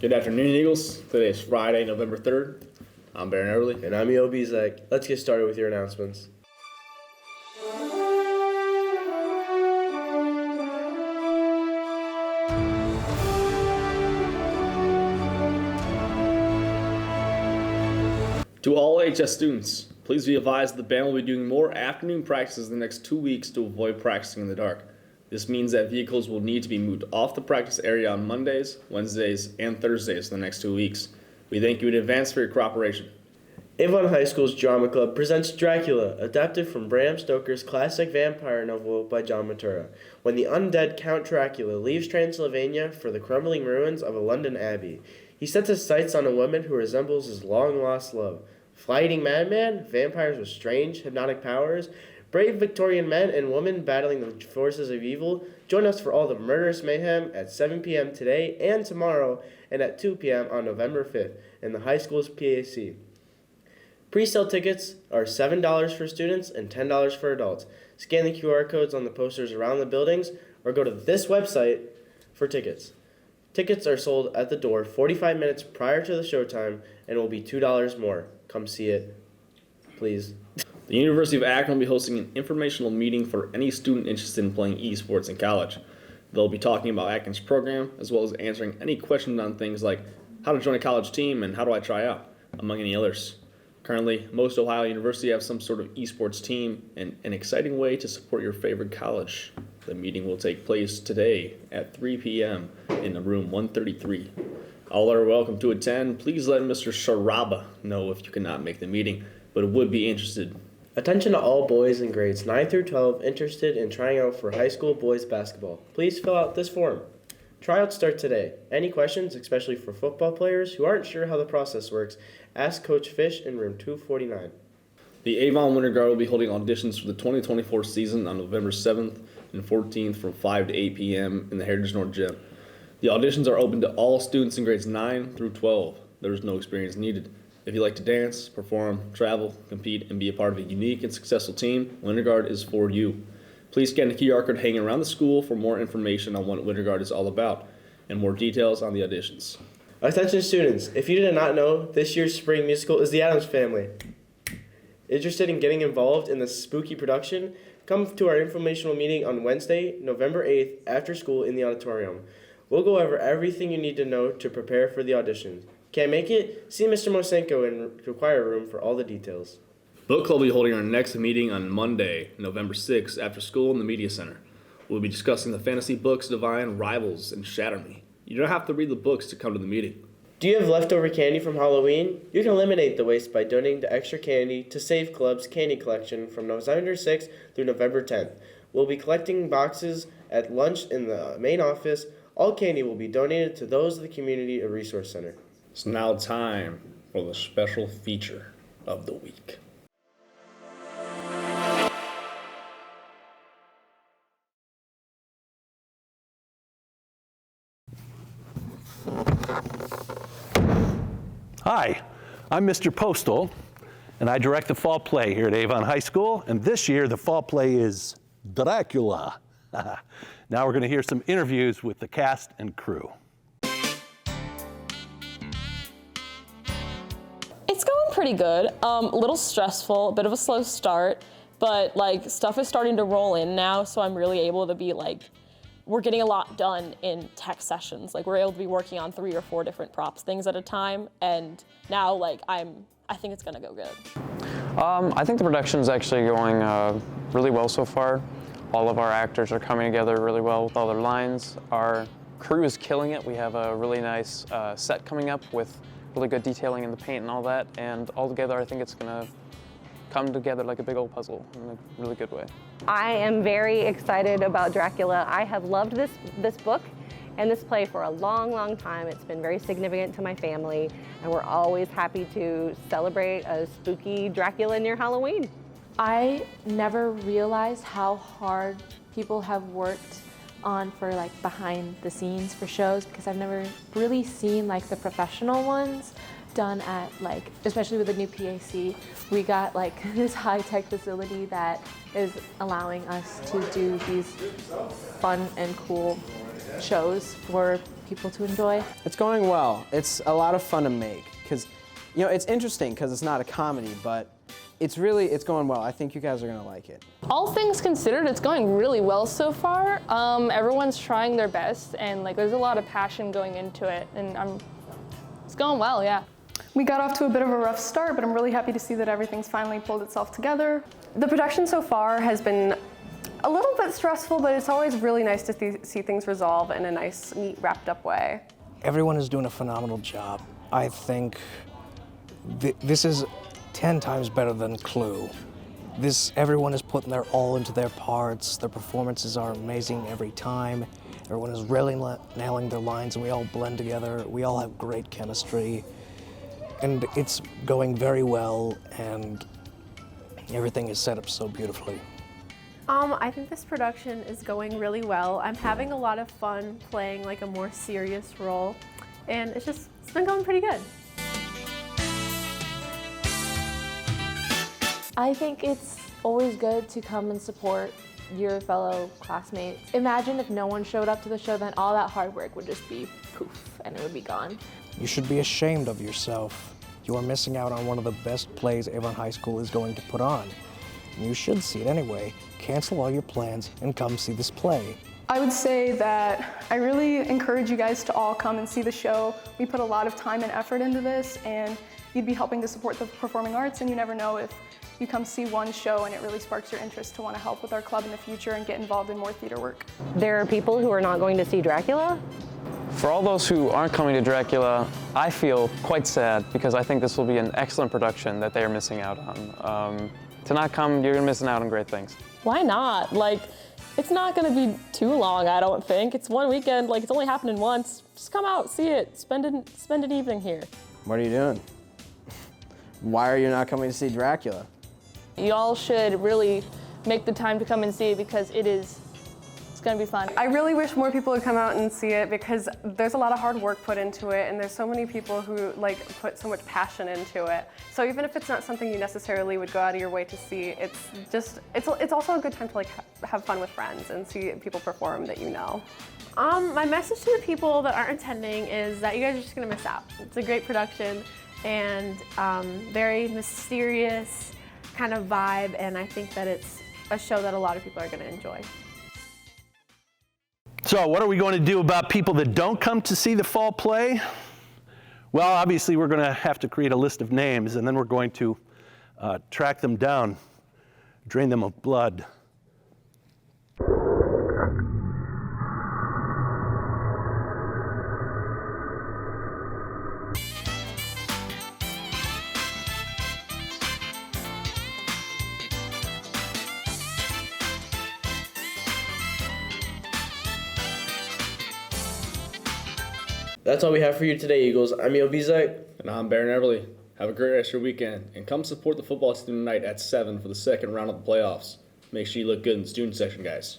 Good afternoon, Eagles. Today is Friday, November 3rd. I'm Baron Everly. And I'm Eo Bezek. Let's get started with your announcements. To all HS students, please be advised the band will be doing more afternoon practices the next 2 weeks to avoid practicing in the dark. This means that vehicles will need to be moved off the practice area on Mondays, Wednesdays, and Thursdays the next 2 weeks. We thank you in advance for your cooperation. Avon High School's Drama Club presents Dracula, adapted from Bram Stoker's classic vampire novel by John Matura. When the undead Count Dracula leaves Transylvania for the crumbling ruins of a London abbey, he sets his sights on a woman who resembles his long-lost love. Fly-eating madman, vampires with strange, hypnotic powers, brave Victorian men and women battling the forces of evil. Join us for all the murderous mayhem at 7 p.m. today and tomorrow, and at 2 p.m. on November 5th in the high school's PAC. Pre-sale tickets are $7 for students and $10 for adults. Scan the QR codes on the posters around the buildings or go to this website for tickets. Tickets are sold at the door 45 minutes prior to the showtime and will be $2 more. Come see it, please. The University of Akron will be hosting an informational meeting for any student interested in playing esports in college. They'll be talking about Akron's program, as well as answering any questions on things like how to join a college team and how do I try out, among any others. Currently, most Ohio University have some sort of esports team and an exciting way to support your favorite college. The meeting will take place today at 3 p.m. in room 133. All are welcome to attend. Please let Mr. Sharaba know if you cannot make the meeting, but would be interested. Attention to all boys in grades 9 through 12 interested in trying out for high school boys basketball. Please fill out this form. Tryouts start today. Any questions, especially for football players who aren't sure how the process works, ask Coach Fish in room 249. The Avon Winter Guard will be holding auditions for the 2024 season on November 7th and 14th from 5 to 8 p.m. in the Heritage North Gym. The auditions are open to all students in grades 9 through 12. There is no experience needed. If you like to dance, perform, travel, compete, and be a part of a unique and successful team, Winter Guard is for you. Please scan the QR code hanging around the school for more information on what Winter Guard is all about and more details on the auditions. Attention students, if you did not know, this year's spring musical is The Addams Family. Interested in getting involved in this spooky production? Come to our informational meeting on Wednesday, November 8th, after school in the auditorium. We'll go over everything you need to know to prepare for the audition. Can't make it? See Mr. Mosenko in the choir room for all the details. Book Club will be holding our next meeting on Monday, November 6th, after school in the Media Center. We'll be discussing the fantasy books Divine, Rivals, and Shatter Me. You don't have to read the books to come to the meeting. Do you have leftover candy from Halloween? You can eliminate the waste by donating the extra candy to Save Club's candy collection from November 6th through November 10th. We'll be collecting boxes at lunch in the main office. All candy will be donated to those of the Community Resource Center. It's now time for the special feature of the week. Hi, I'm Mr. Postal, and I direct the fall play here at Avon High School, and this year the fall play is Dracula. Now we're going to hear some interviews with the cast and crew. It's going pretty good. A little stressful, a bit of a slow start, but like stuff is starting to roll in now, so I'm really able to be like, we're getting a lot done in tech sessions. Like we're able to be working on 3 or 4 different props things at a time, and now like I think it's gonna go good. I think the production is actually going really well so far. All of our actors are coming together really well with all their lines. Our crew is killing it. We have a really nice set coming up with really good detailing in the paint and all that, and all together I think it's gonna come together like a big old puzzle in a really good way. I am very excited about Dracula. I have loved this book and this play for a long, long time. It's been very significant to my family, and we're always happy to celebrate a spooky Dracula near Halloween. I never realized how hard people have worked on for like behind the scenes for shows, because I've never really seen like the professional ones done at like, especially with the new PAC, we got like this high-tech facility that is allowing us to do these fun and cool shows for people to enjoy? It's going well. It's a lot of fun to make because, it's interesting because it's not a comedy, but it's going well. I think you guys are gonna like it. All things considered, it's going really well so far. Everyone's trying their best, and there's a lot of passion going into it, and it's going well, yeah. We got off to a bit of a rough start, but I'm really happy to see that everything's finally pulled itself together. The production so far has been a little bit stressful, but it's always really nice to see things resolve in a nice, neat, wrapped up way. Everyone is doing a phenomenal job. I think this is 10 times better than Clue. Everyone is putting their all into their parts. Their performances are amazing every time. Everyone is really nailing their lines, and we all blend together. We all have great chemistry. And it's going very well, and everything is set up so beautifully. I think this production is going really well. I'm having a lot of fun playing a more serious role, and it's been going pretty good. I think it's always good to come and support your fellow classmates. Imagine if no one showed up to the show, then all that hard work would just be poof, and it would be gone. You should be ashamed of yourself. You are missing out on one of the best plays Avon High School is going to put on. And you should see it anyway. Cancel all your plans and come see this play. I would say that I really encourage you guys to all come and see the show. We put a lot of time and effort into this, and you'd be helping to support the performing arts, and you never know if you come see one show and it really sparks your interest to want to help with our club in the future and get involved in more theater work. There are people who are not going to see Dracula. For all those who aren't coming to Dracula, I feel quite sad because I think this will be an excellent production that they are missing out on. To not come, you're missing out on great things. Why not? It's not gonna be too long, I don't think. It's one weekend, it's only happening once. Just come out, see it, spend an evening here. What are you doing? Why are you not coming to see Dracula? Y'all should really make the time to come and see it because it's gonna be fun. I really wish more people would come out and see it because there's a lot of hard work put into it, and there's so many people who put so much passion into it. So even if it's not something you necessarily would go out of your way to see, it's also a good time to have fun with friends and see people perform that you know. My message to the people that aren't attending is that you guys are just gonna miss out. It's a great production and very mysterious kind of vibe, and I think that it's a show that a lot of people are gonna enjoy. So what are we going to do about people that don't come to see the fall play? Well, obviously we're going to have to create a list of names, and then we're going to track them down, drain them of blood. That's all we have for you today, Eagles. I'm Yo Bizek. And I'm Baron Everly. Have a great rest of your weekend, and come support the football team tonight at 7 for the second round of the playoffs. Make sure you look good in the student section, guys.